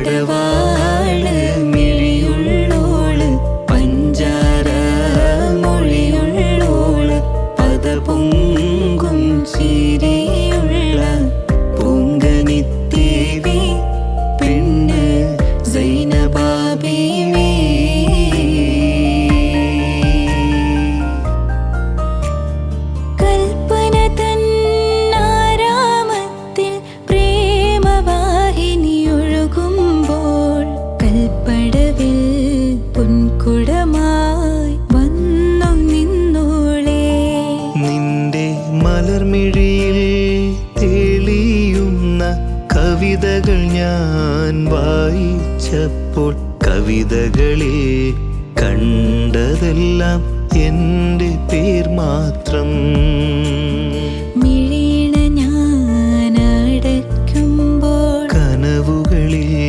പടവാള് മിഴിയുള്ളോള് പഞ്ചാര മൊഴിയുള്ളോള് പദപൊങ്കും ചിരിയുള്ള പൂങ്കനിത്തേവി പെണ്ണ് സൈനബാ ബീവി. കൽപ്പന തന്നാരാമത്തിൽ പ്രേമവാഹിനിയൊഴുകുമ്പോൾ കൽപ്പടവിൽ പൊൻകുടമായി വന്നു നിന്നോളേ. നിന്റെ മലർമിഴിയിൽ തെളിയുന്ന കവിതകൾ ഞാൻ വായിച്ചപ്പോൾ കവിതകളിൽ കണ്ടതെല്ലാം എൻ്റെ പേർ മാത്രം.